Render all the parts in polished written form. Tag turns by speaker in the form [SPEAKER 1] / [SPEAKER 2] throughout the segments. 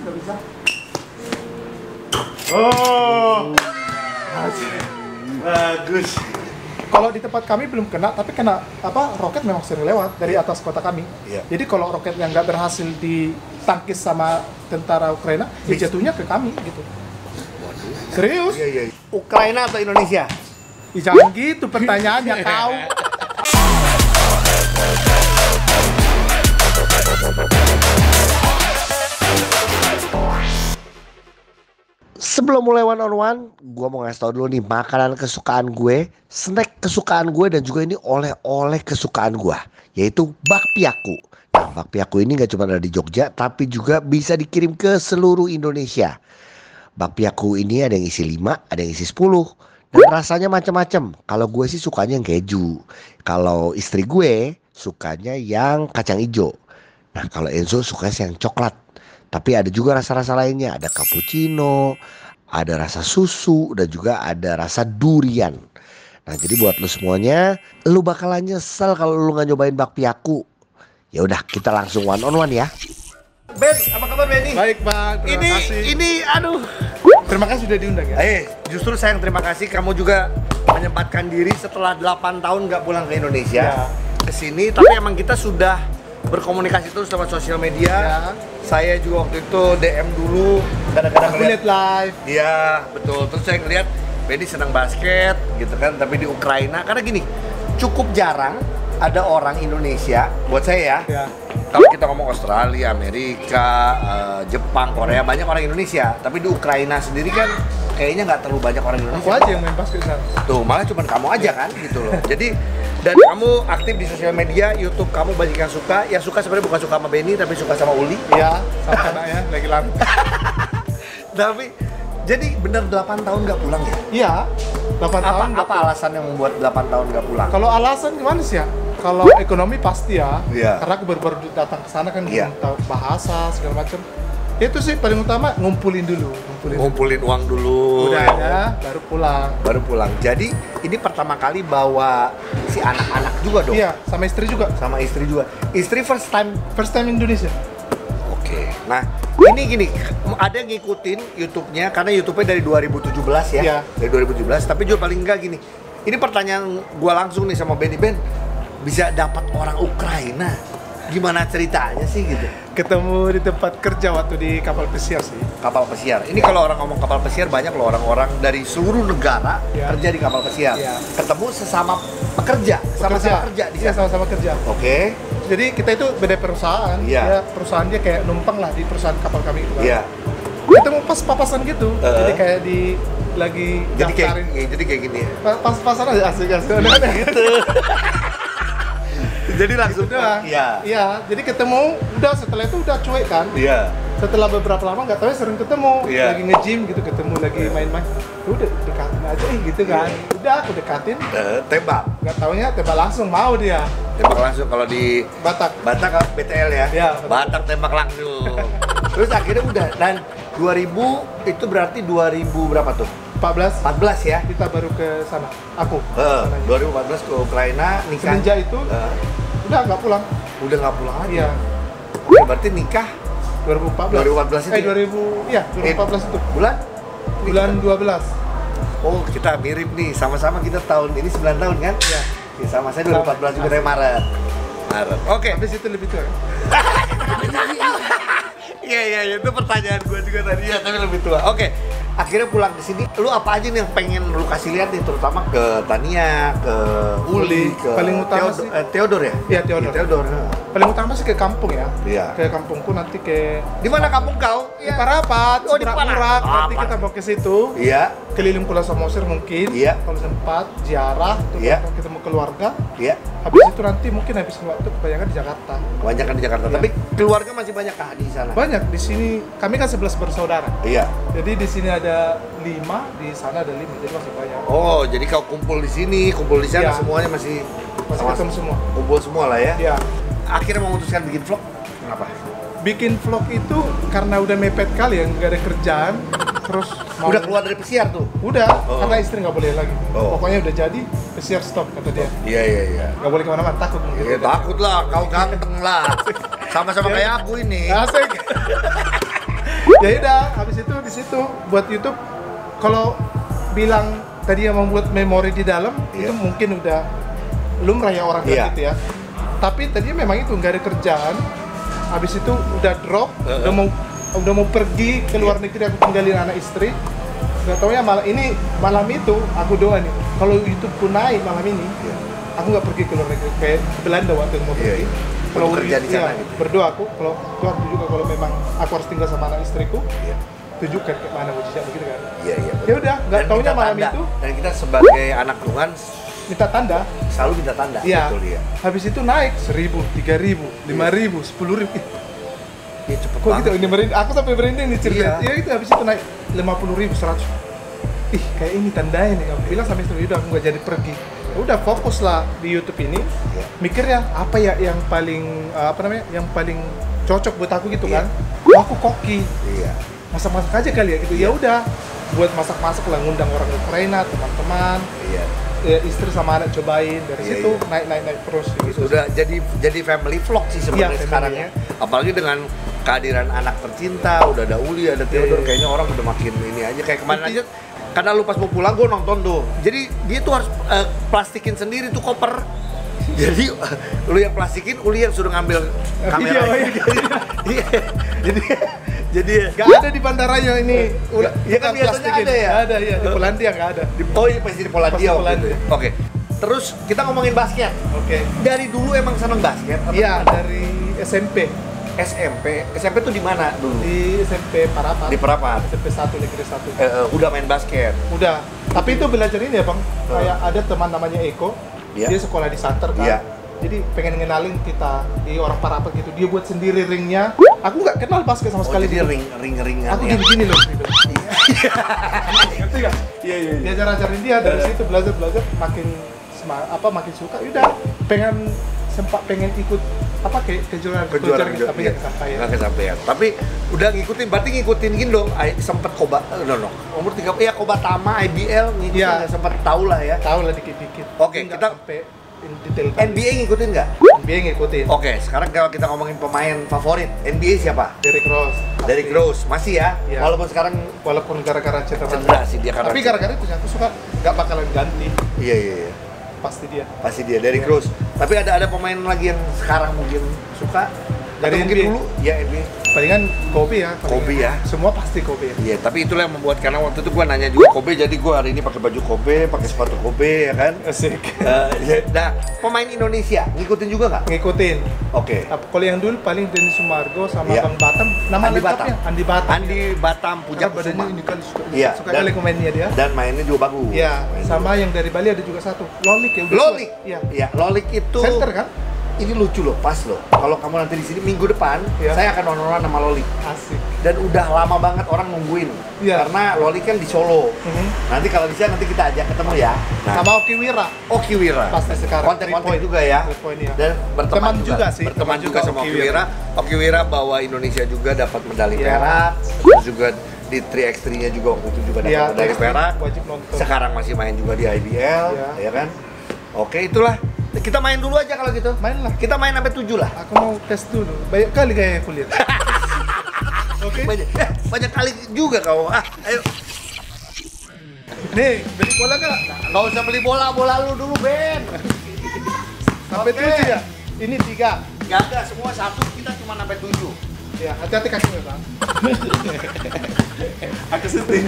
[SPEAKER 1] juga bisa. Oh, bagus. Kalau di tempat kami belum kena, tapi kena roket memang sering lewat dari atas kota kami.
[SPEAKER 2] Iya.
[SPEAKER 1] Jadi kalau roket yang nggak berhasil ditangkis sama tentara Ukraina, dia jatuhnya ke kami gitu. Serius?
[SPEAKER 2] Iya. Ukraina atau Indonesia?
[SPEAKER 1] Jangan gitu pertanyaannya kau.
[SPEAKER 2] Sebelum mulai one on one, gue mau ngasih tau dulu nih makanan kesukaan gue, snack kesukaan gue, dan juga ini oleh-oleh kesukaan gue, yaitu bakpiaku. Nah, bakpiaku ini gak cuma ada di Jogja, tapi juga bisa dikirim ke seluruh Indonesia. Bakpiaku ini ada yang isi 5, ada yang isi 10, dan rasanya macam-macam. Kalau gue sih sukanya yang keju, kalau istri gue sukanya yang kacang hijau. Nah, kalau Enzo sukanya yang coklat. Tapi ada juga rasa-rasa lainnya, ada cappuccino, ada rasa susu, dan juga ada rasa durian. Nah, jadi buat lu semuanya, lu bakalan nyesel kalau lu nggak nyobain bakpiaku. Ya udah, kita langsung one on one ya. Ben, apa kabar Benny?
[SPEAKER 1] Baik Bang, terima kasih.
[SPEAKER 2] Ini, aduh.
[SPEAKER 1] Terima kasih sudah diundang ya.
[SPEAKER 2] Justru saya yang terima kasih, kamu juga menyempatkan diri setelah 8 tahun nggak pulang ke Indonesia. Ke sini, tapi emang kita sudah berkomunikasi terus sama sosial media.
[SPEAKER 1] Ya.
[SPEAKER 2] Saya juga waktu itu DM dulu, kadang-kadang
[SPEAKER 1] Lihat live.
[SPEAKER 2] Iya, betul. Terus saya ngeliat Benny senang basket gitu kan, tapi di Ukraina. Karena gini, cukup jarang ada orang Indonesia, buat saya ya. Kalau kita ngomong Australia, Amerika, Jepang, Korea, banyak orang Indonesia. Tapi di Ukraina sendiri kan kayaknya nggak terlalu banyak orang Indonesia.
[SPEAKER 1] Aku aja yang main basket sana.
[SPEAKER 2] Tuh, malah cuma kamu aja kan gitu loh. Jadi, dan kamu aktif di sosial media, YouTube kamu banyak yang suka. Yang suka sebenarnya bukan suka sama Benny, tapi suka sama Uli.
[SPEAKER 1] Iya, sama anaknya lagi lari.
[SPEAKER 2] Tapi, jadi bener 8 tahun nggak pulang ya?
[SPEAKER 1] Iya, 8 tahun.
[SPEAKER 2] Apa alasan yang membuat 8 tahun nggak pulang?
[SPEAKER 1] Kalau alasan gimana sih ya? Kalau ekonomi pasti ya,
[SPEAKER 2] Iya.
[SPEAKER 1] karena aku baru datang ke sana kan
[SPEAKER 2] Iya.
[SPEAKER 1] belum tahu bahasa segala macam. Itu sih paling utama ngumpulin dulu,
[SPEAKER 2] Ngumpulin uang dulu.
[SPEAKER 1] Udah ada, baru pulang.
[SPEAKER 2] Jadi ini pertama kali bawa si anak-anak juga dong?
[SPEAKER 1] Iya, sama istri juga.
[SPEAKER 2] Sama istri juga. Istri first time
[SPEAKER 1] Indonesia.
[SPEAKER 2] Oke. Nah, ini gini, ada yang ngikutin YouTube-nya karena YouTube-nya dari 2017 ya.
[SPEAKER 1] Iya.
[SPEAKER 2] Dari 2017, tapi juga paling enggak gini. Ini pertanyaan gua langsung nih sama Benny. Ben, bisa dapat orang Ukraina. Gimana ceritanya sih gitu?
[SPEAKER 1] Ketemu di tempat kerja waktu di kapal pesiar sih.
[SPEAKER 2] Kapal pesiar. Ini kalau orang ngomong kapal pesiar, banyak loh orang-orang dari seluruh negara kerja di kapal pesiar. Ketemu sesama pekerja, sama-sama kerja di sana.
[SPEAKER 1] sama-sama kerja.
[SPEAKER 2] Oke.
[SPEAKER 1] Jadi kita itu beda perusahaan. Ya, perusahaan dia kayak numpang lah di perusahaan kapal kami itu.
[SPEAKER 2] Iya.
[SPEAKER 1] Ketemu pas papasan gitu. Jadi kayak lagi daftarin.
[SPEAKER 2] Jadi kayak gini ya.
[SPEAKER 1] Pas-pasan aja asik gitu.
[SPEAKER 2] Jadi langsung
[SPEAKER 1] Iya, jadi ketemu, udah setelah itu udah cuek kan.
[SPEAKER 2] Iya.
[SPEAKER 1] Setelah beberapa lama nggak tahu ya sering ketemu, lagi nge-gym gitu, ketemu lagi main-main. Udah dekatin aja gitu kan. Udah aku dekatin.
[SPEAKER 2] Tembak.
[SPEAKER 1] Nggak taunya tembak langsung mau dia.
[SPEAKER 2] Tembak langsung kalau di
[SPEAKER 1] Batak
[SPEAKER 2] BTL ya.
[SPEAKER 1] Iya.
[SPEAKER 2] Batak tembak langsung. Terus akhirnya udah, dan 2000 itu berarti 2000 berapa tuh? 14 ya.
[SPEAKER 1] Kita baru ke sana. Aku.
[SPEAKER 2] 2014 ke Ukraina, nikah.
[SPEAKER 1] Semenjak itu udah nggak pulang.
[SPEAKER 2] Udah nggak pulang lagi.
[SPEAKER 1] Iya.
[SPEAKER 2] Oke, berarti nikah
[SPEAKER 1] 2014
[SPEAKER 2] itu.
[SPEAKER 1] 2014 itu. Bulan 12.
[SPEAKER 2] Oh, kita mirip nih. Sama-sama kita tahun ini 9 tahun kan? Iya. Ya, sama saya 2014 juga dari Maret. Oke.
[SPEAKER 1] Habis itu lebih tua.
[SPEAKER 2] Iya, itu pertanyaan gue juga tadi ya, tapi lebih tua. Oke, akhirnya pulang ke sini. Lu apa aja nih yang pengen lu kasih lihat nih, terutama ke Tania, ke Uli, ke
[SPEAKER 1] paling utama sih
[SPEAKER 2] Theodor ya?
[SPEAKER 1] Iya, Theodor. Paling utama sih ke kampung ya.
[SPEAKER 2] Iya.
[SPEAKER 1] Ke kampungku nanti ke.
[SPEAKER 2] Di mana kampung kau?
[SPEAKER 1] Di Parapat.
[SPEAKER 2] Oh, di Parapat.
[SPEAKER 1] Nanti kita mau ke situ.
[SPEAKER 2] Iya.
[SPEAKER 1] Keliling Pulau Samosir mungkin.
[SPEAKER 2] Iya.
[SPEAKER 1] Kalau sempat ziarah, ketemu keluarga.
[SPEAKER 2] Iya.
[SPEAKER 1] Habis itu nanti mungkin habis waktu kebanyakan di Jakarta.
[SPEAKER 2] Kebanyakan di Jakarta. Tapi keluarga masih banyak kah di sana?
[SPEAKER 1] Banyak di sini. Kami kan 11 bersaudara.
[SPEAKER 2] Iya.
[SPEAKER 1] Jadi di sini ada 5, di sana ada 5. Jadi masih banyak.
[SPEAKER 2] Oh, jadi kau kumpul di sini, kumpul di sana, semuanya masih
[SPEAKER 1] ketemu semua.
[SPEAKER 2] Kumpul semua lah ya.
[SPEAKER 1] Iya.
[SPEAKER 2] Akhirnya memutuskan bikin vlog. Kenapa?
[SPEAKER 1] Bikin vlog itu karena udah mepet kali ya, nggak ada kerjaan. Terus
[SPEAKER 2] udah keluar dari pesiar tuh?
[SPEAKER 1] Udah, karena istri nggak boleh lagi. Pokoknya udah jadi, pesiar stop kata dia.
[SPEAKER 2] Iya.
[SPEAKER 1] Nggak boleh kemana-mana, takut mungkin.
[SPEAKER 2] Iya, takut lah, kau ganteng lah. Sama-sama kayak aku ini.
[SPEAKER 1] Asik. Ya udah, habis itu di situ buat YouTube. Kalau bilang tadi yang membuat memori di dalam itu mungkin udah lumrah ya orang bilang gitu ya. Tapi tadi memang itu nggak ada kerjaan. Habis itu udah drop, udah mau pergi ke luar negeri, aku tinggalin anak istri. Gak tau ya malam itu aku doa nih, kalau YouTube pun naik malam ini, aku nggak pergi ke luar negeri kayak ke Belanda waktu mau pergi.
[SPEAKER 2] Kalau kerja di sana gitu.
[SPEAKER 1] Berdoa aku, kalau Tuhan juga kalau memang aku harus tinggal sama anak istriku, tunjukkan ke mana mujizat begitu kan.
[SPEAKER 2] Iya.
[SPEAKER 1] Ya udah, nggak taunya malam itu.
[SPEAKER 2] Dan kita sebagai anak Tuhan
[SPEAKER 1] minta tanda.
[SPEAKER 2] Selalu minta tanda.
[SPEAKER 1] Iya.
[SPEAKER 2] Betul, ya.
[SPEAKER 1] Habis itu naik 1.000, 3.000, 5.000, 10.000.
[SPEAKER 2] Ya cepet
[SPEAKER 1] kok gitu, ini merinding, aku sampai merinding nih cerita.
[SPEAKER 2] Iya.
[SPEAKER 1] Ya itu habis itu naik 50.000, 100. Ih, kayak ini tandanya nih. Aku bilang sama istri, udah aku nggak jadi pergi. Ya udah fokus lah di YouTube ini. Mikirnya apa ya yang paling yang paling cocok buat aku gitu kan. Oh, aku koki.
[SPEAKER 2] Iya.
[SPEAKER 1] Masak-masak aja kali ya gitu. Ya udah, buat masak-masak lah, ngundang orang Ukraina, teman-teman.
[SPEAKER 2] Iya.
[SPEAKER 1] Ya, istri sama anak cobain dari situ naik terus gitu.
[SPEAKER 2] Udah jadi family vlog sih sebenarnya sekarang ya.
[SPEAKER 1] ya.
[SPEAKER 2] Apalagi dengan kehadiran anak tercinta, udah ada Uli, ada Theodore, kayaknya orang udah makin ini aja. Kayak kemarin aja, karena lu pas mau pulang gue nonton tuh. Jadi dia tuh harus plastikin sendiri tuh koper. Jadi lu yang plastikin, Uli yang suruh ngambil kamera. Jadi
[SPEAKER 1] nggak ada di bandaranya ini.
[SPEAKER 2] Ya kan biasanya ada ya?
[SPEAKER 1] Ada ya, di Polandia nggak ada.
[SPEAKER 2] Pasti di Polandia waktu itu. Oke. Terus kita ngomongin basket.
[SPEAKER 1] Oke.
[SPEAKER 2] Dari dulu emang seneng basket?
[SPEAKER 1] Iya, dari SMP.
[SPEAKER 2] SMP tuh di mana dulu?
[SPEAKER 1] Di SMP Parapat.
[SPEAKER 2] Di Parapat.
[SPEAKER 1] SMP 1 Negeri 1.
[SPEAKER 2] Udah main basket?
[SPEAKER 1] Udah. Tapi itu belajar ini ya Bang. Kayak ada teman namanya Eko. Dia sekolah di Santer kan. Jadi pengen ngenalin kita di orang Parapat gitu. Dia buat sendiri ringnya. Aku nggak kenal basket sama sekali.
[SPEAKER 2] Jadi ring-ringan.
[SPEAKER 1] Aku gini-gini loh. Ngerti nggak? Iya. Dia ajarin dia dari situ belajar makin suka. Udah pengen ikut kejuaraan gitu, tapi nggak
[SPEAKER 2] kesampaian. Tapi udah ngikutin gini dong. Sempet umur 3 Kobatama IBL ngikutin sempet tahu lah ya.
[SPEAKER 1] Tahu lah dikit-dikit.
[SPEAKER 2] Oke, kita
[SPEAKER 1] detail.
[SPEAKER 2] NBA ngikutin nggak?
[SPEAKER 1] NBA ngikutin.
[SPEAKER 2] Oke, sekarang kalau kita ngomongin pemain favorit NBA siapa? Derrick Rose masih ya?
[SPEAKER 1] Walaupun gara-gara
[SPEAKER 2] cedera sih dia
[SPEAKER 1] tapi gara-gara itu aku suka nggak bakalan ganti.
[SPEAKER 2] Iya.
[SPEAKER 1] Pasti dia
[SPEAKER 2] Derrick Rose. Tapi ada pemain lagi yang sekarang mungkin suka dari mungkin dulu ya NBA.
[SPEAKER 1] Palingan Kobe ya. Semua pasti Kobe.
[SPEAKER 2] Iya, tapi itulah yang membuat, karena waktu itu gua nanya juga Kobe, jadi gua hari ini pakai baju Kobe, pakai sepatu Kobe ya kan.
[SPEAKER 1] Asik.
[SPEAKER 2] Nah, pemain Indonesia ngikutin juga nggak?
[SPEAKER 1] Ngikutin.
[SPEAKER 2] Oke.
[SPEAKER 1] Kalau yang dulu paling Denny Sumargo sama Bang Batam. Nama lengkapnya
[SPEAKER 2] Andi Batam Puja
[SPEAKER 1] badannya ini kan suka
[SPEAKER 2] dan
[SPEAKER 1] kali komennya dia.
[SPEAKER 2] Dan mainnya juga bagus.
[SPEAKER 1] Iya. Sama yang dari Bali ada juga satu. Lolik ya.
[SPEAKER 2] Lolik. Iya, Lolik itu
[SPEAKER 1] center kan?
[SPEAKER 2] Ini lucu loh, pas loh. Kalau kamu nanti di sini minggu depan, saya akan nonton sama Loli.
[SPEAKER 1] Asik.
[SPEAKER 2] Dan udah lama banget orang nungguin. Karena Loli kan di Solo. Nanti kalau bisa nanti kita ajak ketemu ya.
[SPEAKER 1] Sama Oki Wira. Pasti sekarang.
[SPEAKER 2] Konten juga ya. Dan berteman juga sih. Berteman juga sama Oki Wira. Oki Wira bawa Indonesia juga dapat medali perak. Terus juga di 3x3-nya juga waktu itu juga dapat medali perak.
[SPEAKER 1] Wajib nonton.
[SPEAKER 2] Sekarang masih main juga di IBL, ya kan? Oke, itulah. Kita main dulu aja kalau gitu.
[SPEAKER 1] Main lah.
[SPEAKER 2] Kita main sampai 7 lah.
[SPEAKER 1] Aku mau tes dulu. Banyak kali kayak aku lihat. Oke.
[SPEAKER 2] Banyak kali juga kau. Ayo.
[SPEAKER 1] Nih, beli bola nggak?
[SPEAKER 2] Nggak usah beli bola lu dulu, Ben.
[SPEAKER 1] Sampai 7 ya? Ini 3.
[SPEAKER 2] Nggak ada, semua 1, kita cuma sampai 7.
[SPEAKER 1] Ya, hati-hati kakinya, Bang. Aku sedih.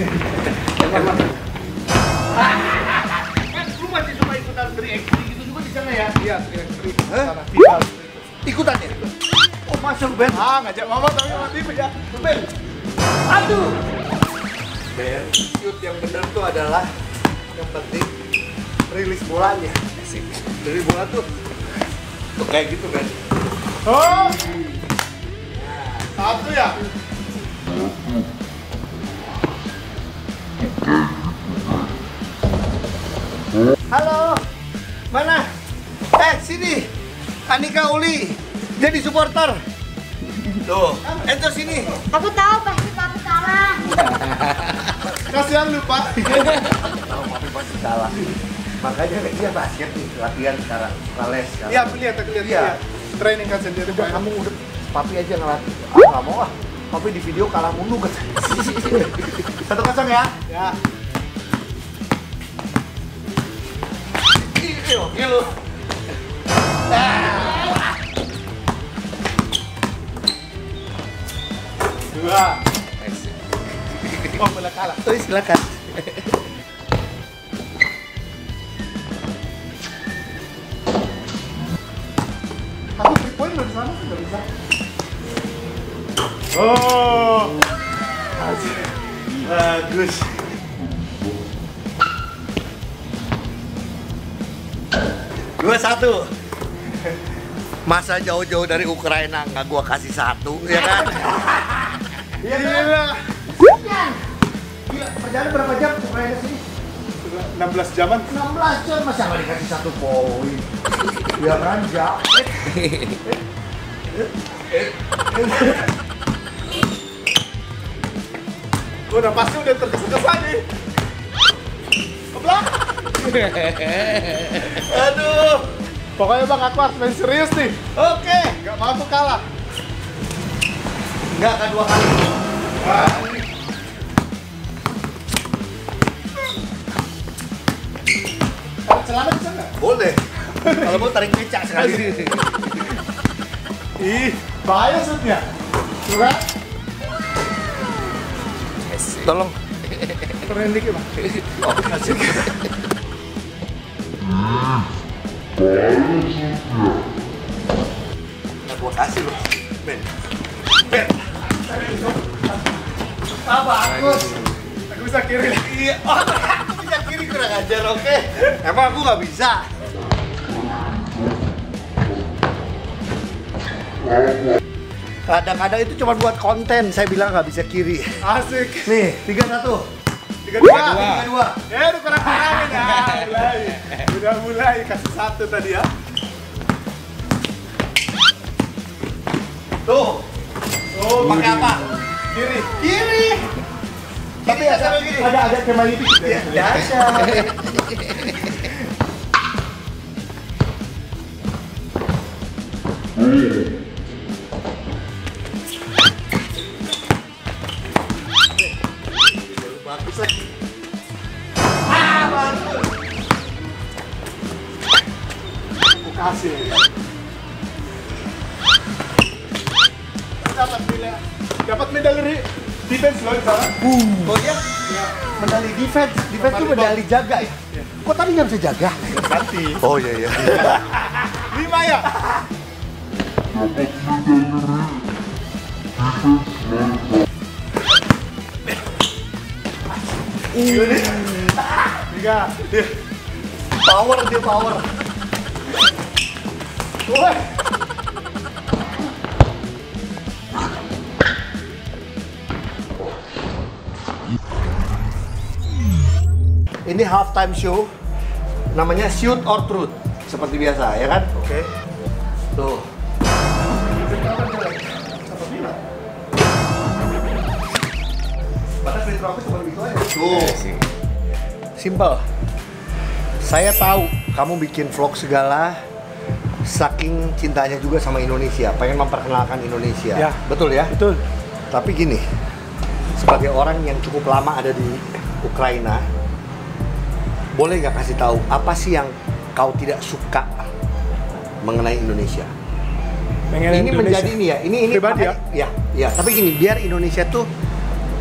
[SPEAKER 2] Lu masih cuma ikutan 3x3 gitu juga di sana ya?
[SPEAKER 1] Iya, 3x3 sana.
[SPEAKER 2] Ikutan ya? Oh, masuk Ben.
[SPEAKER 1] Ngajak mama tapi mama tipe ya.
[SPEAKER 2] Ben. Aduh. Ben, shoot yang benar tuh adalah yang penting rilis bolanya. Rilis bola tuh kayak gitu Ben.
[SPEAKER 1] Oh. Satu ya?
[SPEAKER 2] Halo, mana? Sini, Anika Uli, jadi supporter. Tuh, enter sini.
[SPEAKER 3] Aku tahu pasti papi salah.
[SPEAKER 1] Kasihan lupa.
[SPEAKER 2] Tahu papi pasti salah. Makanya dia basket nih, latihan sekarang, suka les sekarang.
[SPEAKER 1] Iya, aku lihat. Training kan sendiri.
[SPEAKER 2] Udah kamu udah papi aja ngelatih. Nggak mau ah. tapi di video kalah mulu kan. 1-0 ya.
[SPEAKER 1] Ya.
[SPEAKER 2] Oke lu.
[SPEAKER 1] Dua. Oh, boleh kalah.
[SPEAKER 2] Oh, silakan.
[SPEAKER 1] Aku 3 point dari sana nggak bisa. Oh.
[SPEAKER 2] Bagus. Dua satu. Masa jauh-jauh dari Ukraina nggak gua kasih 1, ya kan?
[SPEAKER 1] Iya gila.
[SPEAKER 2] Gila, perjalanan berapa jam Ukraina sini?
[SPEAKER 1] 16 jaman.
[SPEAKER 2] 16 jam, masa nggak dikasih 1 poin? Ya kan,
[SPEAKER 1] Udah pasti udah tergesa-gesa nih. Keblak.
[SPEAKER 2] Aduh.
[SPEAKER 1] Pokoknya Bang, aku harus main serius nih.
[SPEAKER 2] Oke.
[SPEAKER 1] Gak mau aku kalah.
[SPEAKER 2] Nggak akan 2 kali.
[SPEAKER 1] Tarik celana bisa nggak?
[SPEAKER 2] Boleh. Kalau mau tarik becak sekali.
[SPEAKER 1] Ih, bahaya shootnya. Coba.
[SPEAKER 2] Tolong.
[SPEAKER 1] Turunin dikit Bang.
[SPEAKER 2] Oh, kasih. Nah, gua kasih loh. Ben. Bagus.
[SPEAKER 1] Aku bisa kiri.
[SPEAKER 2] Iya. Oh, aku bisa kiri kurang ajar, oke. Emang aku nggak bisa. Kadang-kadang itu cuma buat konten. Saya bilang nggak bisa kiri.
[SPEAKER 1] Asik.
[SPEAKER 2] Nih, 3-1.
[SPEAKER 1] 3-2.
[SPEAKER 2] 3-2.
[SPEAKER 1] Ya udah kurang-kurangin ya. Udah mulai kasih 1 tadi ya.
[SPEAKER 2] Tuh.
[SPEAKER 1] Oh,
[SPEAKER 2] Pakai apa?
[SPEAKER 1] Kiri.
[SPEAKER 2] Kiri.
[SPEAKER 1] Tapi ada kembali dikit ya.
[SPEAKER 2] Biasa. Bagus lagi. Bagus.
[SPEAKER 1] Aku kasih. Dapat medali defense loh di sana.
[SPEAKER 2] Oh iya? Medali defense. Defense itu medali jaga ya? Kok tadi nggak bisa jaga?
[SPEAKER 1] Ganti.
[SPEAKER 2] Oh iya iya.
[SPEAKER 1] 5 ya. Tiga.
[SPEAKER 2] Power dia power.
[SPEAKER 1] Woi.
[SPEAKER 2] Ini halftime show. Namanya shoot or truth. Seperti biasa ya kan?
[SPEAKER 1] Oke.
[SPEAKER 2] Tuh.
[SPEAKER 1] Batas free throw aku cuma begitu aja.
[SPEAKER 2] Tuh. Simple. Saya tahu kamu bikin vlog segala saking cintanya juga sama Indonesia, pengen memperkenalkan Indonesia.
[SPEAKER 1] Ya.
[SPEAKER 2] Betul ya?
[SPEAKER 1] Betul.
[SPEAKER 2] Tapi gini, sebagai orang yang cukup lama ada di Ukraina, boleh nggak kasih tahu apa sih yang kau tidak suka mengenai Indonesia?
[SPEAKER 1] Mengenai
[SPEAKER 2] Ini
[SPEAKER 1] Indonesia.
[SPEAKER 2] menjadi ini ya, ini
[SPEAKER 1] Pribadi ya?
[SPEAKER 2] Ya. Tapi gini, biar Indonesia tuh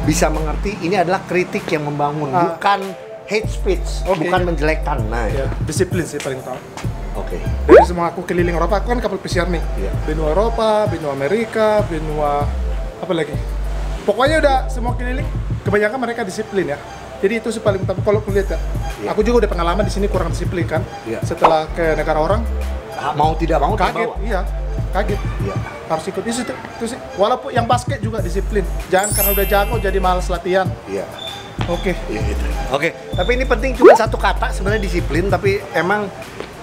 [SPEAKER 2] bisa mengerti ini adalah kritik yang membangun, bukan hate speech,
[SPEAKER 1] Oke.
[SPEAKER 2] bukan menjelekkan. Nah,
[SPEAKER 1] Ya, disiplin sih paling utama.
[SPEAKER 2] oke.
[SPEAKER 1] Dari semua aku keliling Eropa, aku kan kapal pesiar nih.
[SPEAKER 2] Iya.
[SPEAKER 1] Benua Eropa, benua Amerika, benua apa lagi? Pokoknya udah semua keliling, kebanyakan mereka disiplin ya. Jadi itu sih paling utama kalau aku lihat ya.
[SPEAKER 2] Iya.
[SPEAKER 1] Aku juga udah pengalaman di sini kurang disiplin kan.
[SPEAKER 2] Iya.
[SPEAKER 1] Setelah ke negara orang,
[SPEAKER 2] Mau tidak mau
[SPEAKER 1] kaget.
[SPEAKER 2] terbawa.
[SPEAKER 1] Iya, kaget.
[SPEAKER 2] Iya.
[SPEAKER 1] Harus ikut itu sih. Walaupun yang basket juga disiplin. Jangan karena udah jago jadi malas latihan.
[SPEAKER 2] Iya.
[SPEAKER 1] Oke.
[SPEAKER 2] Iya gitu. Oke, tapi ini penting cuma satu kata sebenarnya disiplin, tapi emang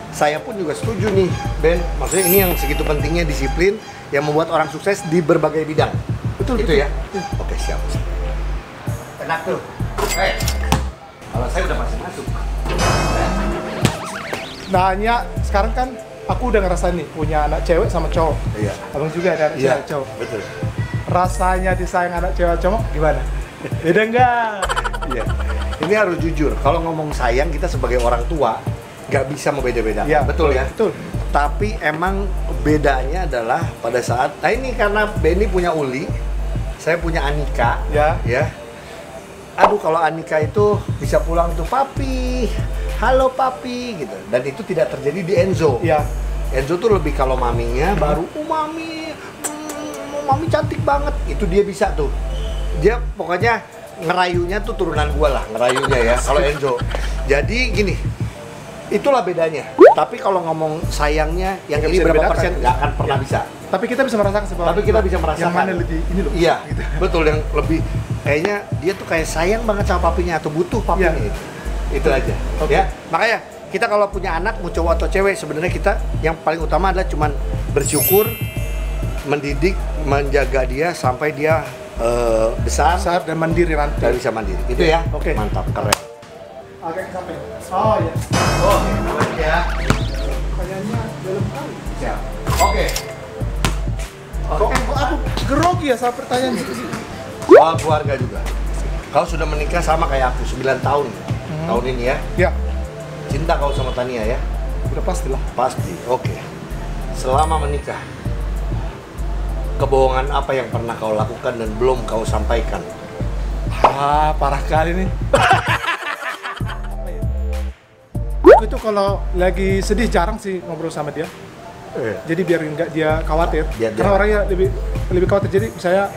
[SPEAKER 2] saya pun juga setuju nih, Ben. Maksudnya ini yang segitu pentingnya disiplin yang membuat orang sukses di berbagai bidang.
[SPEAKER 1] Betul,
[SPEAKER 2] Itu
[SPEAKER 1] betul.
[SPEAKER 2] ya? Oke, siap. Enak tuh. Kalau saya udah masuk.
[SPEAKER 1] Nanya, sekarang kan aku udah ngerasain nih punya anak cewek sama cowok.
[SPEAKER 2] Iya.
[SPEAKER 1] Abang juga ada anak cewek cowok.
[SPEAKER 2] Betul.
[SPEAKER 1] rasanya disayang anak cewek cowok gimana? Beda enggak?
[SPEAKER 2] Iya. Ini harus jujur. Kalau ngomong sayang, kita sebagai orang tua nggak bisa membeda-bedakan.
[SPEAKER 1] Ya,
[SPEAKER 2] betul ya?
[SPEAKER 1] Betul.
[SPEAKER 2] Tapi emang bedanya adalah pada saat, nah ini karena Benny punya Uli, saya punya Anika, ya. Aduh, kalau Anika itu bisa pulang tuh, papi, halo papi, gitu. Dan itu tidak terjadi di Enzo.
[SPEAKER 1] Iya.
[SPEAKER 2] Enzo tuh lebih kalau maminya baru, mami cantik banget. Itu dia bisa tuh. Dia pokoknya ngerayunya tuh turunan gua lah, ngerayunya ya. Kalau Enzo. Jadi gini, itulah bedanya. Tapi kalau ngomong sayangnya, yang ini berapa persen nggak akan pernah bisa.
[SPEAKER 1] Tapi kita bisa merasakan sebuah.
[SPEAKER 2] Tapi kita bisa merasakan.
[SPEAKER 1] Yang mana lebih ini loh.
[SPEAKER 2] Iya,
[SPEAKER 1] gitu.
[SPEAKER 2] betul, yang lebih kayaknya dia tuh kayak sayang banget sama papinya atau butuh papinya itu. Itu aja.
[SPEAKER 1] Okay.
[SPEAKER 2] Ya, makanya kita kalau punya anak mau cowok atau cewek, sebenarnya kita yang paling utama adalah cuman bersyukur, mendidik, menjaga dia sampai dia besar
[SPEAKER 1] dan mandiri nanti.
[SPEAKER 2] dan bisa mandiri. Itu ya.
[SPEAKER 1] Oke.
[SPEAKER 2] Mantap, keren.
[SPEAKER 1] Agak sampai. Oh ya.
[SPEAKER 2] Oke, ya.
[SPEAKER 1] Kayaknya dalam kali.
[SPEAKER 2] Siap. Oke.
[SPEAKER 1] Kok aku grogi ya sama pertanyaan itu sih?
[SPEAKER 2] Soal keluarga juga. Kau sudah menikah sama kayak aku 9 tahun. Tahun ini ya.
[SPEAKER 1] Ya,
[SPEAKER 2] Cinta kau sama Tania ya?
[SPEAKER 1] udah pastilah.
[SPEAKER 2] Pasti. Oke. Selama menikah, kebohongan apa yang pernah kau lakukan dan belum kau sampaikan?
[SPEAKER 1] Ah, parah kali nih. Aku itu kalau lagi sedih jarang sih ngobrol sama dia. Jadi biar nggak dia khawatir. Karena orangnya lebih khawatir. Jadi saya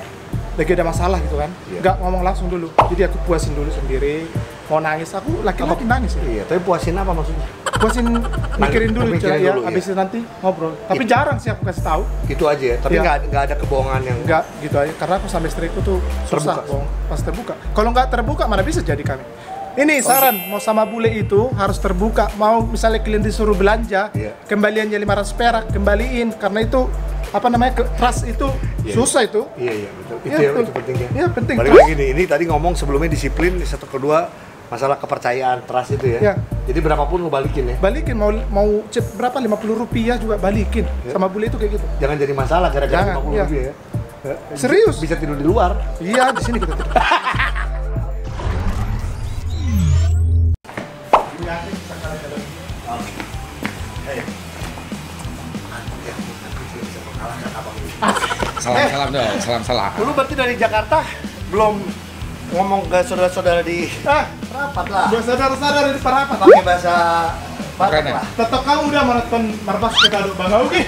[SPEAKER 1] lagi ada masalah gitu kan, nggak ngomong langsung dulu. Jadi aku puasin dulu sendiri. Mau nangis, aku laki-laki nangis ya.
[SPEAKER 2] Iya, tapi puasin apa maksudnya?
[SPEAKER 1] Puasin mikirin dulu
[SPEAKER 2] mikirin
[SPEAKER 1] ya,
[SPEAKER 2] dulu,
[SPEAKER 1] habis itu nanti ngobrol. Tapi jarang sih aku kasih tahu.
[SPEAKER 2] Gitu aja ya, tapi nggak ada kebohongan yang...
[SPEAKER 1] Nggak gitu aja, karena aku sama istriku tuh susah bohong pas terbuka. Kalau nggak terbuka mana bisa jadi kami. Ini saran, mau sama bule itu harus terbuka. Mau misalnya kalian disuruh belanja, kembaliannya 500 perak, kembaliin. Karena itu, apa namanya, trust itu susah itu.
[SPEAKER 2] Iya, betul. Itu pentingnya.
[SPEAKER 1] Iya, penting.
[SPEAKER 2] Balik lagi nih, ini tadi ngomong sebelumnya disiplin, satu kedua masalah kepercayaan, trust itu ya. Jadi berapapun lu balikin ya.
[SPEAKER 1] Balikin, mau berapa, 50 rupiah juga balikin. Sama bule itu kayak gitu.
[SPEAKER 2] Jangan jadi masalah gara-gara 50 rupiah ya.
[SPEAKER 1] Serius?
[SPEAKER 2] Bisa tidur di luar.
[SPEAKER 1] Iya, di sini kita tidur.
[SPEAKER 4] Salam dong, salam.
[SPEAKER 2] Dulu berarti dari Jakarta belum ngomong ke saudara-saudara di rapat lah.
[SPEAKER 1] Buat saudara-saudara di Parapat.
[SPEAKER 2] Pakai bahasa Batak lah.
[SPEAKER 1] Tetap kamu udah menonton Marbas kita dulu Bang Augi.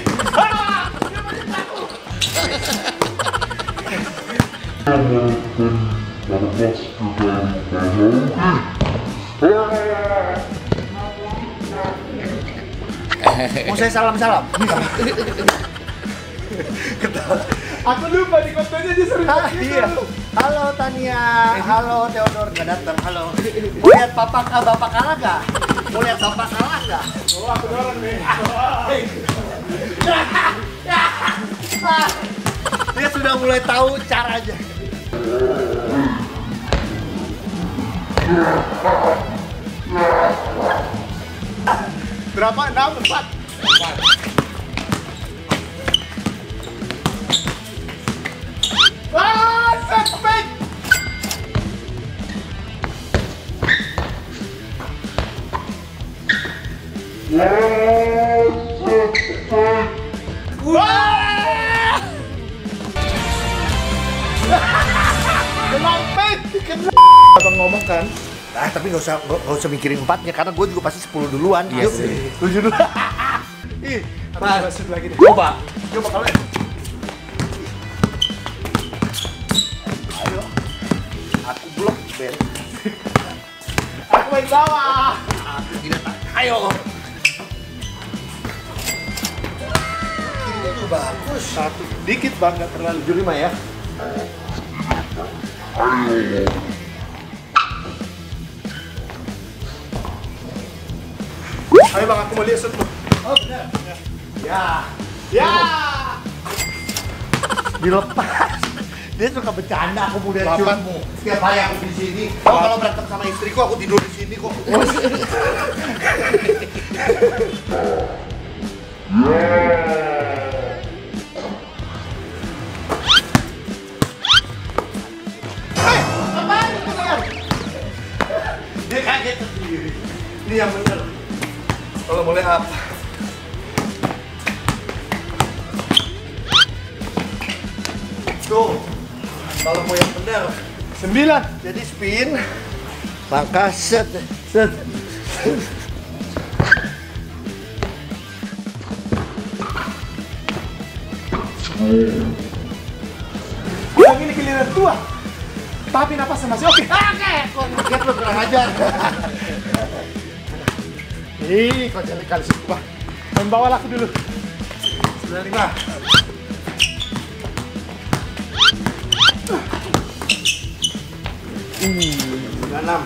[SPEAKER 2] Mau saya salam-salam?
[SPEAKER 1] Aku lupa di kontennya dia sering
[SPEAKER 2] Iya. Halo Tania, halo Theodor, nggak datang, halo. Mau lihat bapak kalah nggak? Mau lihat bapak kalah nggak?
[SPEAKER 1] Oh, aku dorong nih.
[SPEAKER 2] Dia sudah mulai tahu caranya.
[SPEAKER 1] Berapa? 6, 4. Suspect! Abang ngomong kan?
[SPEAKER 2] Tapi nggak usah mikirin 4-nya karena gue juga pasti 10 duluan.
[SPEAKER 4] Iya sih.
[SPEAKER 2] 7 duluan. Ih,
[SPEAKER 1] Mas, lagi deh.
[SPEAKER 2] coba kalian. Ayo. Aku blok Ben.
[SPEAKER 1] Aku main bawah.
[SPEAKER 2] Aku tidak. Ayo. Ini tuh bagus.
[SPEAKER 1] Satu, dikit bang, nggak terlalu.
[SPEAKER 2] 75 ya.
[SPEAKER 1] Ayo bang, aku mau lihat shoot lu.
[SPEAKER 2] Oh benar.
[SPEAKER 1] Ya.
[SPEAKER 2] Dilepas. Dia suka bercanda, aku mau lihat shootmu. Setiap hari aku di sini. Kalau berantem sama istriku, aku tidur di sini kok. kaget sendiri. Ini yang bener. Kalau boleh up. Tuh. Kalau mau yang bener
[SPEAKER 1] 9.
[SPEAKER 2] jadi spin. Langkah set. Set.
[SPEAKER 1] Yang ini giliran tua. Tapi napasnya masih oke.
[SPEAKER 2] Oke, kok kaget lu kurang ajar.
[SPEAKER 1] Ih, kok jadi kali sih, Pak. Main bawah aku dulu.
[SPEAKER 2] 95. Enam.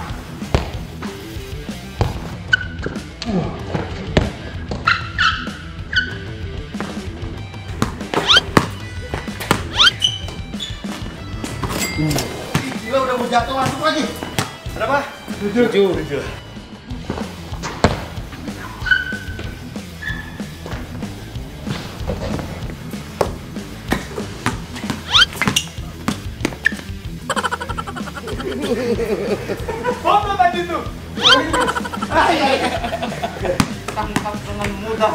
[SPEAKER 2] Gila udah mau jatuh masuk lagi. Ada apa? 7.
[SPEAKER 1] Foto tadi tuh.
[SPEAKER 2] Tangkap dengan mudah.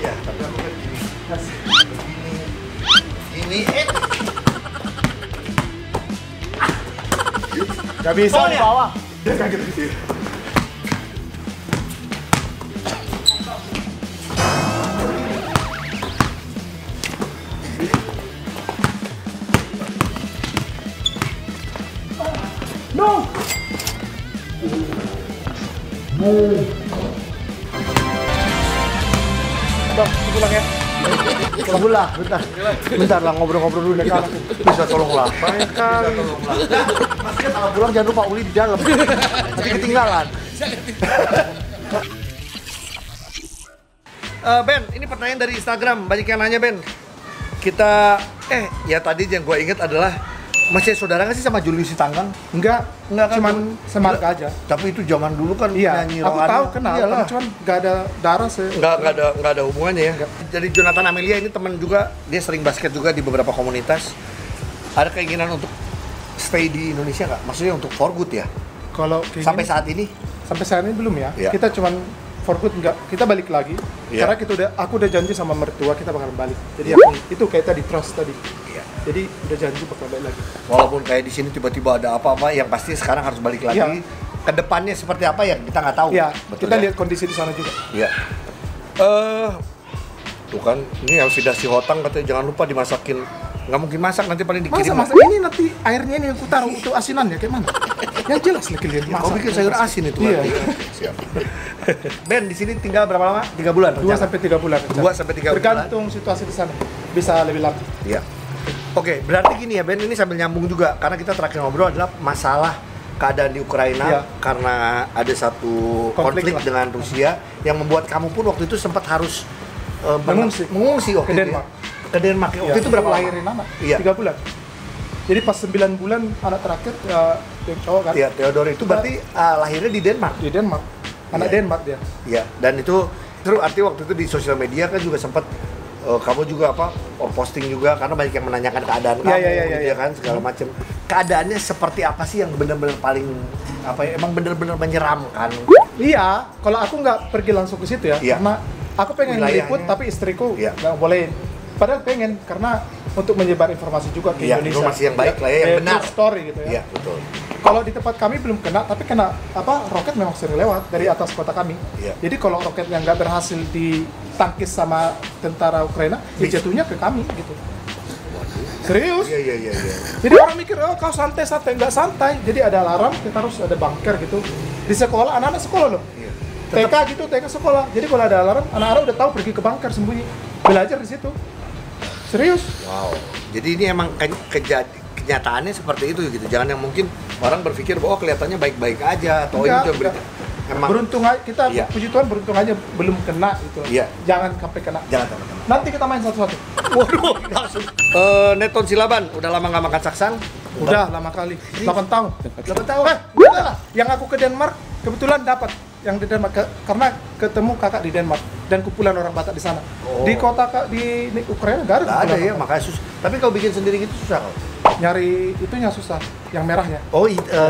[SPEAKER 2] Ya, tapi aku kan gini. Gini.
[SPEAKER 1] Gak bisa
[SPEAKER 2] Oh,
[SPEAKER 1] di
[SPEAKER 2] ya?
[SPEAKER 1] bawah. Dia kaget gitu. No. Bang, pulang ya.
[SPEAKER 2] Sebelah, bentar lah ngobrol-ngobrol dulu dengan bisa tolong lah.
[SPEAKER 1] Banyak kali.
[SPEAKER 2] Masnya kalau pulang jangan lupa Uli di dalam. Nanti ketinggalan. Ben, ini pertanyaan dari Instagram. Banyak yang nanya, Ben. Kita, ya tadi yang gue inget adalah masih saudara nggak sih sama Julius Sitanggang?
[SPEAKER 1] Enggak
[SPEAKER 2] Enggak kan?
[SPEAKER 1] cuman semarga aja.
[SPEAKER 2] Tapi itu zaman dulu kan
[SPEAKER 1] Iya,
[SPEAKER 2] nyanyi
[SPEAKER 1] aku
[SPEAKER 2] rohani.
[SPEAKER 1] tahu kenal,
[SPEAKER 2] Iyalah.
[SPEAKER 1] cuman nggak ada darah
[SPEAKER 2] Nggak ada hubungannya ya. Jadi Jonathan Amelia ini teman juga, dia sering basket juga di beberapa komunitas. Ada keinginan untuk stay di Indonesia nggak? Maksudnya untuk for good ya?
[SPEAKER 1] Kalau
[SPEAKER 2] Sampai saat ini?
[SPEAKER 1] sampai saat ini belum ya.
[SPEAKER 2] Iya.
[SPEAKER 1] Kita cuman for good enggak, kita balik lagi.
[SPEAKER 2] Iya.
[SPEAKER 1] Karena aku udah janji sama mertua kita bakal balik. Jadi aku, itu kayak tadi trust tadi.
[SPEAKER 2] Iya.
[SPEAKER 1] Jadi udah janji bakal balik lagi.
[SPEAKER 2] Walaupun kayak di sini tiba-tiba ada apa-apa, yang pasti sekarang harus balik lagi.
[SPEAKER 1] Iya.
[SPEAKER 2] Kedepannya seperti apa ya kita nggak tahu.
[SPEAKER 1] Iya,
[SPEAKER 2] Betul
[SPEAKER 1] kita
[SPEAKER 2] ya?
[SPEAKER 1] lihat kondisi di sana juga.
[SPEAKER 2] Iya. Tuh kan, ini yang sudah si Hotang katanya jangan lupa dimasakin. Nggak mungkin masak, nanti paling dikirim.
[SPEAKER 1] Masa ini nanti airnya ini aku taruh itu asinannya kayak mana? Yang jelas lagi lihat
[SPEAKER 2] Kau bikin sayur asin itu
[SPEAKER 1] Iya.
[SPEAKER 2] berarti. Siap. Ben, di sini tinggal berapa lama? 3 bulan?
[SPEAKER 1] 2 sampai 3 bulan.
[SPEAKER 2] 2 sampai 3 bulan.
[SPEAKER 1] Tergantung situasi di sana. Bisa lebih lama.
[SPEAKER 2] Iya. Oke, berarti gini ya Ben, ini sambil nyambung juga karena kita terakhir ngobrol adalah masalah keadaan di Ukraina
[SPEAKER 1] Iya.
[SPEAKER 2] karena ada satu konflik
[SPEAKER 1] Konflik lah.
[SPEAKER 2] dengan Rusia yang membuat kamu pun waktu itu sempat harus
[SPEAKER 1] Mengungsi.
[SPEAKER 2] waktu
[SPEAKER 1] Ke
[SPEAKER 2] itu ya?
[SPEAKER 1] Denmark.
[SPEAKER 2] Ke Denmark. Waktu
[SPEAKER 1] Ya,
[SPEAKER 2] itu berapa lama?
[SPEAKER 1] lahirin anak?
[SPEAKER 2] Iya.
[SPEAKER 1] 3 bulan. Jadi pas 9 bulan anak terakhir ya yang cowok kan
[SPEAKER 2] Iya, Theodore itu berarti lahirnya di Denmark.
[SPEAKER 1] di Denmark. Anak
[SPEAKER 2] Iya.
[SPEAKER 1] Denmark dia.
[SPEAKER 2] Iya, dan itu terus artinya waktu itu di sosial media kan juga sempat kamu juga posting juga karena banyak yang menanyakan keadaan
[SPEAKER 1] Iya,
[SPEAKER 2] kamu
[SPEAKER 1] iya,
[SPEAKER 2] gitu
[SPEAKER 1] iya.
[SPEAKER 2] ya kan segala macam. Keadaannya seperti apa sih yang benar-benar paling apa ya emang benar-benar menyeramkan?
[SPEAKER 1] Iya, kalau aku nggak pergi langsung ke situ ya,
[SPEAKER 2] Iya.
[SPEAKER 1] karena aku pengen
[SPEAKER 2] Wilayahnya.
[SPEAKER 1] meliput tapi istriku
[SPEAKER 2] Iya.
[SPEAKER 1] nggak bolehin. Padahal pengen karena untuk menyebar informasi juga ke
[SPEAKER 2] Iya,
[SPEAKER 1] Indonesia.
[SPEAKER 2] informasi yang baik lah ya, yang benar.
[SPEAKER 1] True story gitu ya.
[SPEAKER 2] Iya, betul.
[SPEAKER 1] Kalau di tempat kami belum kena, tapi kena roket memang sering lewat dari atas kota kami.
[SPEAKER 2] Iya.
[SPEAKER 1] Jadi kalau roket yang nggak berhasil ditangkis sama tentara Ukraina, ya jatuhnya ke kami gitu. Serius?
[SPEAKER 2] Iya.
[SPEAKER 1] Jadi orang mikir, oh kau santai-santai, nggak santai. Jadi ada alarm, kita harus ada bunker gitu. Di sekolah, anak-anak sekolah loh.
[SPEAKER 2] Iya.
[SPEAKER 1] TK gitu, TK sekolah. Jadi kalau ada alarm, anak-anak udah tahu pergi ke bunker sembunyi. Belajar di situ. Serius?
[SPEAKER 2] Wow. Jadi ini emang kenyataannya seperti itu gitu. Jangan yang mungkin orang berpikir bahwa kelihatannya baik-baik aja atau
[SPEAKER 1] Enggak,
[SPEAKER 2] ini tuh berita.
[SPEAKER 1] enggak.
[SPEAKER 2] Emang
[SPEAKER 1] Beruntung aja, kita
[SPEAKER 2] Iya.
[SPEAKER 1] puji Tuhan beruntung aja belum kena gitu.
[SPEAKER 2] Iya.
[SPEAKER 1] Jangan sampai kena.
[SPEAKER 2] jangan teman-teman.
[SPEAKER 1] Nanti kita main satu-satu.
[SPEAKER 2] Waduh, langsung. Neton Silaban, udah lama nggak makan saksang?
[SPEAKER 1] Udah lama kali. 8 tahun.
[SPEAKER 2] 8 tahun.
[SPEAKER 1] Udah lah. Yang aku ke Denmark kebetulan dapat yang di Denmark karena ketemu kakak di Denmark dan kumpulan orang Batak di sana. Di kota di Ukraina nggak ada.
[SPEAKER 2] Nggak ada ya, makanya susah. Tapi kalau bikin sendiri gitu susah kok.
[SPEAKER 1] Nyari itunya susah, yang merahnya.
[SPEAKER 2] Oh,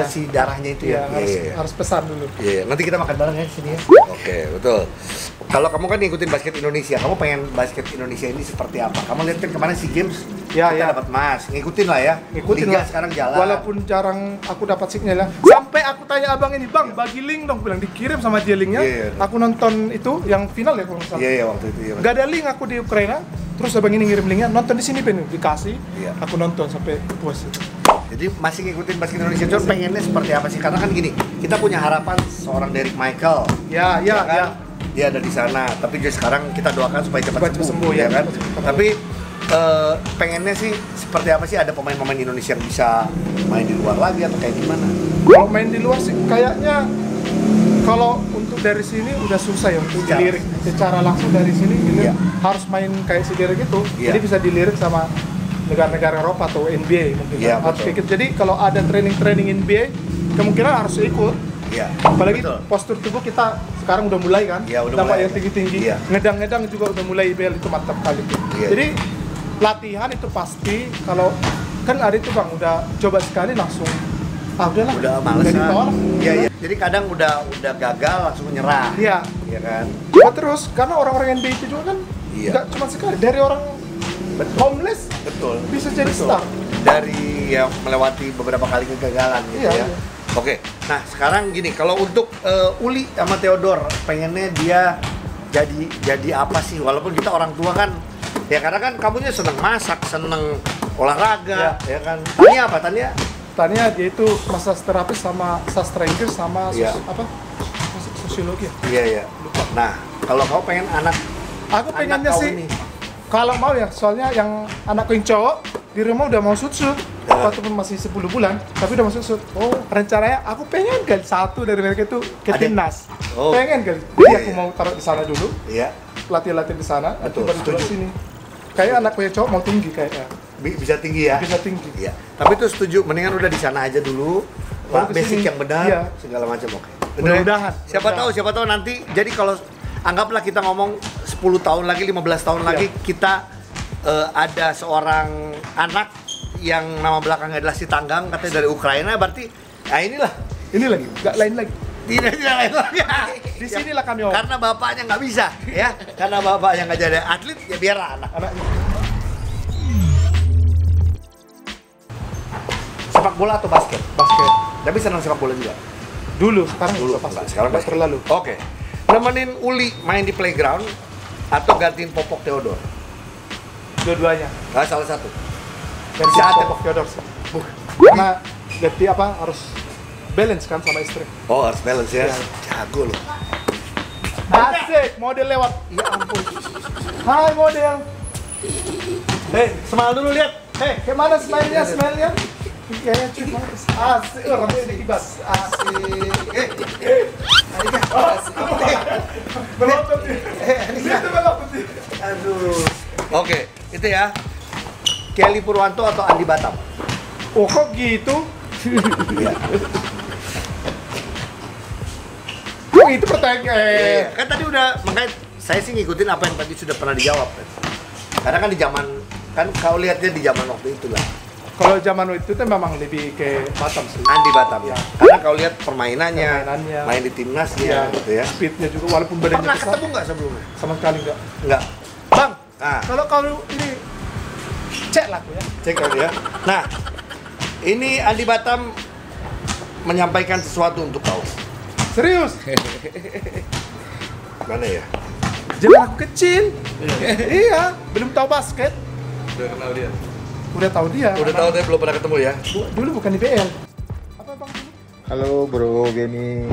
[SPEAKER 2] si darahnya itu ya.
[SPEAKER 1] Harus pesan dulu.
[SPEAKER 2] Iya, nanti kita makan bareng ya di sini ya. Oke, betul. Kalau kamu kan ngikutin basket Indonesia, kamu pengen basket Indonesia ini seperti apa? Kamu lihat kan kemarin SEA Games, kita dapat emas, ngikutin lah ya.
[SPEAKER 1] Ngikutin
[SPEAKER 2] Liga
[SPEAKER 1] lah.
[SPEAKER 2] sekarang jalan.
[SPEAKER 1] Walaupun jarang aku dapat signal ya. Sampai aku tanya abang ini, bang, bagi link dong, bilang dikirim sama dia linknya. Aku nonton itu yang final ya kalau nggak salah.
[SPEAKER 2] Iya, waktu itu ya.
[SPEAKER 1] Gak ada link aku di Ukraina, terus abang ini ngirim linknya, nonton di sini Ben, dikasih. Aku nonton sampai puas.
[SPEAKER 2] Jadi masih ngikutin basket Indonesia, cuma pengennya seperti apa sih? Karena kan gini, kita punya harapan seorang Derrick Michael.
[SPEAKER 1] Ya.
[SPEAKER 2] Dia ada di sana, tapi juga sekarang kita doakan supaya cepat sembuh ya kan. Tapi pengennya sih seperti apa sih, ada pemain-pemain Indonesia yang bisa main di luar lagi atau kayak gimana?
[SPEAKER 1] Kalau main di luar sih kayaknya kalau untuk dari sini udah susah ya untuk dilirik secara langsung dari sini gitu. Harus main kayak si Derek gitu. Jadi bisa dilirik sama negara-negara Eropa atau NBA mungkin. Harus kayak gitu. Jadi kalau ada training NBA kemungkinan harus ikut. Apalagi postur tubuh kita sekarang udah mulai kan, dapat yang tinggi-tinggi, ngedang-ngedang juga udah mulai IBL itu mantap kali. Jadi latihan itu pasti, kalau kan ada itu bang, udah coba sekali langsung, udahlah,
[SPEAKER 2] udah males kan. Jadi kadang udah gagal langsung nyerah. Iya kan.
[SPEAKER 1] Coba terus, karena orang-orang NBA itu juga kan nggak cuma sekali, dari orang homeless bisa jadi star. Dari
[SPEAKER 2] yang melewati beberapa kali kegagalan gitu ya. Oke, nah sekarang gini, kalau untuk Uli sama Theodore, pengennya dia jadi apa sih? Walaupun kita orang tua kan, ya karena kan kamunya seneng masak, seneng olahraga, ya kan? Tania apa?
[SPEAKER 1] Tania dia itu master terapis sama sastra Inggris sama sosiologi.
[SPEAKER 2] Iya. Lupa. Nah, kalau kamu pengen
[SPEAKER 1] aku pengennya sih, kalau mau ya, soalnya yang anakku yang cowok di rumah udah mau shoot waktu pun masih 10 bulan, tapi udah mau shoot. Rencananya aku pengen kali satu dari mereka itu ke timnas. Pengen kali. Jadi aku mau taruh di sana dulu. Latihan di sana, nanti baru di sini. Kayak anakku yang cowok mau tinggi kayaknya.
[SPEAKER 2] Bisa tinggi ya?
[SPEAKER 1] Bisa tinggi.
[SPEAKER 2] Iya. Tapi itu setuju, mendingan udah di sana aja dulu. Basic yang benar, segala macam
[SPEAKER 1] Mudah-mudahan.
[SPEAKER 2] Siapa tahu nanti, jadi kalau anggaplah kita ngomong 10 tahun lagi, 15 tahun lagi, kita ada seorang anak yang nama belakangnya adalah si Tanggang, katanya dari Ukraina, berarti ini lagi,
[SPEAKER 1] nggak lain lagi.
[SPEAKER 2] Tidak lain lagi.
[SPEAKER 1] Di sinilah kami
[SPEAKER 2] karena bapaknya nggak bisa, ya. Karena bapaknya nggak jadi atlet, ya biarlah anaknya. Sepak bola atau basket?
[SPEAKER 1] Basket.
[SPEAKER 2] Tapi senang sepak bola juga?
[SPEAKER 1] Sekarang
[SPEAKER 2] nggak terlalu. Oke. Nemenin Uli main di playground atau gantiin Popok Theodore?
[SPEAKER 1] Dua-duanya.
[SPEAKER 2] Salah satu.
[SPEAKER 1] Ganti Popok Theodore sih. Karena ganti harus balance kan sama istri.
[SPEAKER 2] Harus balance ya. Jago loh.
[SPEAKER 1] Asik, model lewat. Ya ampun. Hai model. Smile dulu lihat. Kayak mana smile-nya? Kayaknya cuma asik. Rambutnya dikibas. Asik. Melotot nih. Itu melotot nih.
[SPEAKER 2] Aduh. Oke, itu ya. Kelly Purwanto atau Andi Batam?
[SPEAKER 1] Kok gitu? Itu pertanyaan.
[SPEAKER 2] Kan tadi udah, makanya saya sih ngikutin apa yang tadi sudah pernah dijawab. Karena kan di zaman, kan kau lihatnya di zaman waktu itu lah.
[SPEAKER 1] Kalau zaman itu tuh memang lebih ke Batam sih.
[SPEAKER 2] Andi Batam ya. Karena kau lihat permainannya, main di timnasnya gitu ya.
[SPEAKER 1] Speednya juga walaupun badannya
[SPEAKER 2] besar. Pernah ketemu nggak sebelumnya?
[SPEAKER 1] Sama sekali nggak.
[SPEAKER 2] Bang, kalau ini
[SPEAKER 1] cek lah ya.
[SPEAKER 2] Cek kali ya. Nah, ini Andi Batam menyampaikan sesuatu untuk kau.
[SPEAKER 1] Serius?
[SPEAKER 2] Mana ya?
[SPEAKER 1] Zaman aku kecil. Iya, belum tahu basket.
[SPEAKER 2] Udah kenal dia.
[SPEAKER 1] Udah tahu dia
[SPEAKER 2] belum pernah ketemu ya?
[SPEAKER 1] Dulu bukan di BL. Apa bang?
[SPEAKER 4] Halo bro, Benny.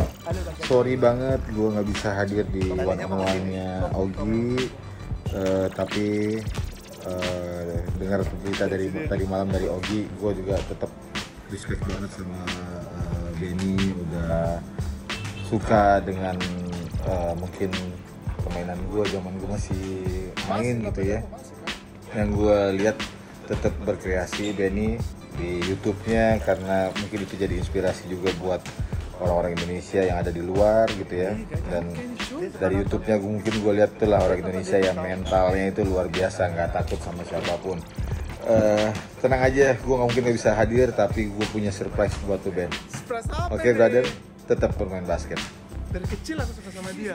[SPEAKER 4] Sorry banget, gue nggak bisa hadir di one-on-one-nya Ogi. Tapi dengar berita dari tadi malam dari Ogi, gue juga tetap respect banget sama Benny. Udah suka dengan mungkin permainan gue zaman gue masih main gitu ya. Yang gue lihat tetap berkreasi Benny di YouTube-nya, karena mungkin itu jadi inspirasi juga buat orang-orang Indonesia yang ada di luar gitu ya. Dan dari YouTube-nya mungkin gue lihat tuh lah orang Indonesia yang mentalnya itu luar biasa, nggak takut sama siapapun. Tenang aja, gue nggak mungkin bisa hadir, tapi gue punya surprise buat tuh Ben.
[SPEAKER 1] Surprise apa?
[SPEAKER 4] Oke brother, tetap bermain basket.
[SPEAKER 1] Dari kecil aku suka sama dia.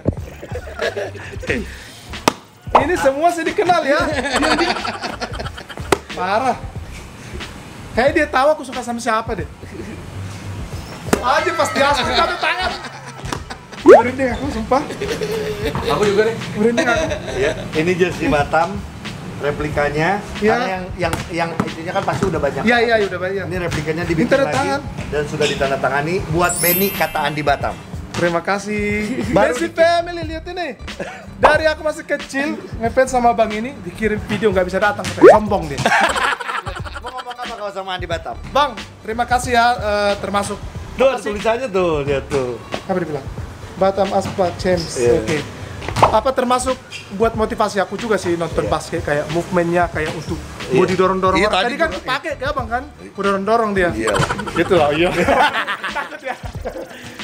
[SPEAKER 1] Ini semua saya dikenal ya. Parah. Kayak dia tahu aku suka sama siapa deh. Aja pas dia asli tanda tangan. Merinding aku sumpah.
[SPEAKER 5] Aku juga nih.
[SPEAKER 1] Merinding aku.
[SPEAKER 2] Ya, ini jersey Batam replikanya.
[SPEAKER 1] Ya.
[SPEAKER 2] Karena yang itunya kan pasti udah banyak.
[SPEAKER 1] Iya, udah banyak.
[SPEAKER 2] Ini replikanya dibikin
[SPEAKER 1] Tanda
[SPEAKER 2] lagi
[SPEAKER 1] tangan.
[SPEAKER 2] dan sudah ditandatangani buat Benny kata Andi Batam.
[SPEAKER 1] Terima kasih.
[SPEAKER 2] Baru
[SPEAKER 1] Messi Family, lihat ini. Dari aku masih kecil ngefans sama Bang ini, dikirim video nggak bisa datang, katanya sombong dia.
[SPEAKER 2] Mau ngomong apa kalau sama Andi Batam?
[SPEAKER 1] Bang, terima kasih ya, termasuk
[SPEAKER 2] Tuh ada tulisannya tuh, lihat tuh.
[SPEAKER 1] apa dibilang? Batam Aspa Champs.
[SPEAKER 2] Iya.
[SPEAKER 1] Oke. Apa termasuk buat motivasi aku juga sih nonton basket, kayak movementnya kayak untuk mau didorong-dorong.
[SPEAKER 2] Iya,
[SPEAKER 1] Tadi
[SPEAKER 2] tadi
[SPEAKER 1] kan
[SPEAKER 2] juga,
[SPEAKER 1] dipakai ke Abang kan, ku dorong-dorong dia.
[SPEAKER 2] Iya.
[SPEAKER 1] Gitu lah, iya. Takut ya.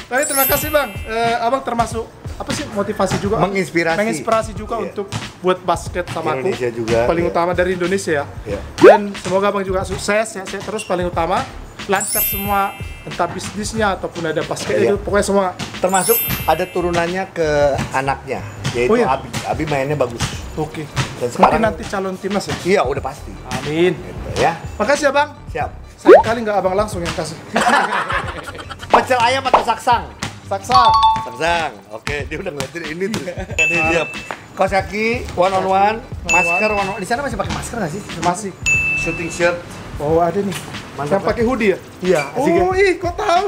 [SPEAKER 1] Tapi terima kasih Bang, Abang termasuk apa sih motivasi juga? Menginspirasi juga
[SPEAKER 2] Iya.
[SPEAKER 1] untuk buat basket sama aku.
[SPEAKER 2] Indonesia juga,
[SPEAKER 1] Paling
[SPEAKER 2] iya.
[SPEAKER 1] utama dari Indonesia ya.
[SPEAKER 2] Iya.
[SPEAKER 1] Dan semoga Abang juga sukses ya, terus paling utama lancar semua, entah bisnisnya ataupun ada basket
[SPEAKER 2] Iya.
[SPEAKER 1] itu, pokoknya semua.
[SPEAKER 2] Termasuk ada turunannya ke anaknya, yaitu
[SPEAKER 1] Oh, iya?
[SPEAKER 2] Abi. Abi mainnya bagus.
[SPEAKER 1] Oke.
[SPEAKER 2] Dan sekarang
[SPEAKER 1] Nanti calon timnas ya.
[SPEAKER 2] iya udah pasti.
[SPEAKER 1] Amin.
[SPEAKER 2] Gitu ya.
[SPEAKER 1] Makasih ya Bang.
[SPEAKER 2] Siap.
[SPEAKER 1] Sayang kali nggak Abang langsung yang kasih.
[SPEAKER 2] Pecel ayam atau saksang?
[SPEAKER 1] Saksa.
[SPEAKER 2] Saksang. Oke, dia udah ngeliatin ini tuh. Ini siap. Kaos kaki one on one, masker one on one. Di sana masih pakai masker nggak sih?
[SPEAKER 1] Masih.
[SPEAKER 2] Shooting shirt.
[SPEAKER 1] Oh ada nih.
[SPEAKER 2] Mantap,
[SPEAKER 1] Yang pakai hoodie ya?
[SPEAKER 2] Iya. asik ya?
[SPEAKER 1] Oh ih, kok tahu?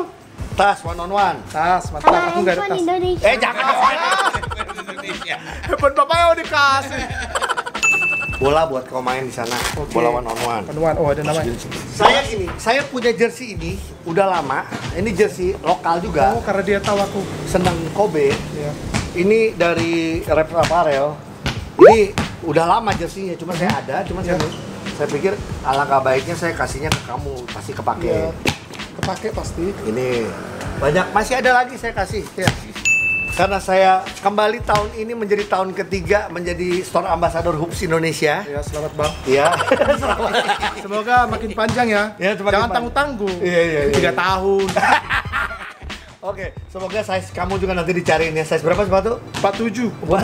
[SPEAKER 2] Tas one on one.
[SPEAKER 1] Tas, mantap. Aku nggak ada tas.
[SPEAKER 3] Indonesia.
[SPEAKER 2] Jangan.
[SPEAKER 1] Hebat bapaknya mau dikasih.
[SPEAKER 2] Bola buat kau main di sana.
[SPEAKER 1] Oke.
[SPEAKER 2] Bola one on one.
[SPEAKER 1] Penuan, oh ada namanya.
[SPEAKER 2] Saya punya jersey ini udah lama. Ini jersey lokal juga.
[SPEAKER 1] Oh karena dia tahu aku.
[SPEAKER 2] Senang Kobe.
[SPEAKER 1] Ya.
[SPEAKER 2] Ini dari Rep Apparel. Ini udah lama jersey-nya, cuma saya ada, cuma
[SPEAKER 1] Ya.
[SPEAKER 2] saya pikir alangkah baiknya saya kasihnya ke kamu, pasti kepake.
[SPEAKER 1] Iya. Kepake pasti.
[SPEAKER 2] Ini banyak, masih ada lagi saya kasih. Ya. Karena saya kembali tahun ini menjadi tahun ketiga menjadi store ambassador Hoops Indonesia.
[SPEAKER 1] Ya selamat Bang.
[SPEAKER 2] Iya.
[SPEAKER 1] Semoga makin panjang ya.
[SPEAKER 2] Ya, semakin
[SPEAKER 1] Jangan
[SPEAKER 2] panjang.
[SPEAKER 1] tanggung-tanggung.
[SPEAKER 2] Iya.
[SPEAKER 1] 3 tahun.
[SPEAKER 2] Oke, semoga size kamu juga nanti dicariin ya. Size berapa sepatu?
[SPEAKER 1] 47.
[SPEAKER 2] Wah,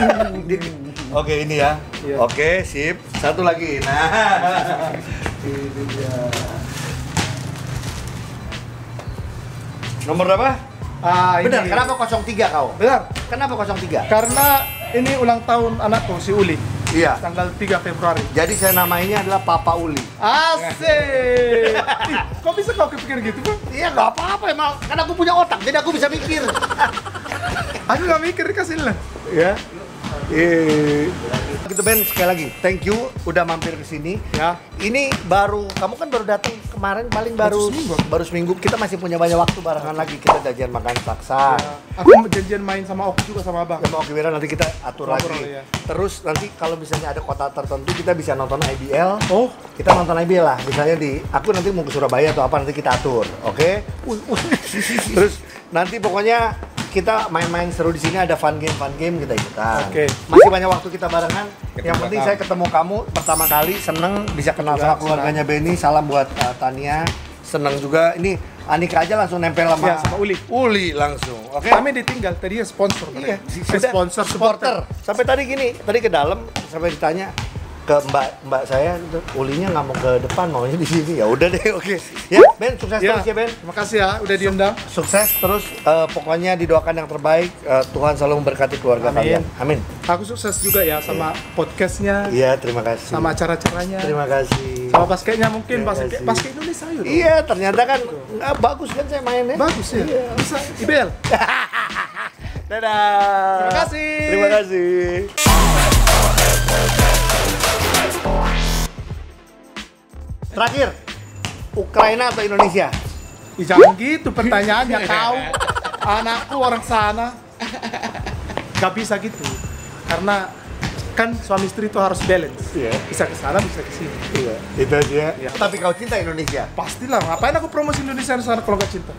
[SPEAKER 2] Oke, ini ya.
[SPEAKER 1] Iya.
[SPEAKER 2] Oke, sip. Satu lagi. Nah. Ini dia. Nomor berapa?
[SPEAKER 1] Ah,
[SPEAKER 2] Benar,
[SPEAKER 1] ini.
[SPEAKER 2] kenapa 03 kau?
[SPEAKER 1] Benar.
[SPEAKER 2] Kenapa 03?
[SPEAKER 1] Karena ini ulang tahun anakku si Uli.
[SPEAKER 2] Iya.
[SPEAKER 1] Tanggal 3 Februari.
[SPEAKER 2] Jadi saya namainya adalah Papa Uli.
[SPEAKER 1] Asik. Ih, kok bisa kau kepikir gitu, Bang?
[SPEAKER 2] Iya, nggak apa-apa emang. Karena aku punya otak, jadi aku bisa mikir.
[SPEAKER 1] Aku nggak mikir dikasih lah.
[SPEAKER 2] Ya. Gitu Ben, sekali lagi, thank you udah mampir ke sini.
[SPEAKER 1] Ya.
[SPEAKER 2] Ini kamu kan baru datang kemarin, paling baru seminggu. Kita masih punya banyak waktu barengan lagi. Kita jajan makan saksa.
[SPEAKER 1] Ya. Aku janjian main sama Oki juga sama Abang.
[SPEAKER 2] Sama Oki Wira nanti kita atur
[SPEAKER 1] Ngobrol,
[SPEAKER 2] lagi.
[SPEAKER 1] ya.
[SPEAKER 2] Terus nanti kalau misalnya ada kota tertentu kita bisa nonton IBL.
[SPEAKER 1] Oh,
[SPEAKER 2] Kita nonton IBL lah. Misalnya aku nanti mau ke Surabaya atau apa nanti kita atur, oke? Terus nanti pokoknya kita main-main seru di sini, ada fun game kita ikutan.
[SPEAKER 1] Oke.
[SPEAKER 2] Masih banyak waktu kita barengan. Yang penting saya ketemu kamu pertama kali, seneng bisa kenal
[SPEAKER 1] Ya,
[SPEAKER 2] sama keluarganya Benny. Salam buat Tania. Seneng juga. Ini Anika aja langsung nempel sama,
[SPEAKER 1] ya, sama Uli.
[SPEAKER 2] Uli langsung. Oke.
[SPEAKER 1] Kami ditinggal, tadinya sponsor.
[SPEAKER 2] Iya,
[SPEAKER 1] Sponsor,
[SPEAKER 2] supporter. Sampai tadi gini, tadi ke dalam sampai ditanya ke mbak saya, Ulinya nggak mau ke depan, maunya di sini. Ya udah deh, oke. Ya Ben, sukses terus ya Ben.
[SPEAKER 1] Terima kasih ya, udah diundang.
[SPEAKER 2] Sukses terus, pokoknya didoakan yang terbaik. Tuhan selalu memberkati keluarga
[SPEAKER 1] Amin.
[SPEAKER 2] kalian. Amin.
[SPEAKER 1] Aku sukses juga ya sama podcastnya,
[SPEAKER 2] Iya, terima kasih.
[SPEAKER 1] sama acara-acaranya,
[SPEAKER 2] Terima kasih.
[SPEAKER 1] sama basketnya mungkin,
[SPEAKER 2] Terima
[SPEAKER 1] basket,
[SPEAKER 2] kasih.
[SPEAKER 1] basket Indonesia yuk.
[SPEAKER 2] Iya, ternyata kan bagus kan saya mainnya.
[SPEAKER 1] Bagus ya, bisa IBL.
[SPEAKER 2] Dadah.
[SPEAKER 1] Terima kasih.
[SPEAKER 2] Terima kasih. Terakhir, Ukraina atau Indonesia?
[SPEAKER 1] Ih, jangan gitu pertanyaannya kau. Anakku orang sana. Gak bisa gitu. Karena kan suami istri itu harus balance.
[SPEAKER 2] Iya.
[SPEAKER 1] Bisa ke sana, bisa ke sini.
[SPEAKER 2] Iya, itu aja.
[SPEAKER 1] Iya.
[SPEAKER 2] Tapi kau cinta Indonesia?
[SPEAKER 1] Pastilah, ngapain aku promosi Indonesia di sana kalau gak cinta?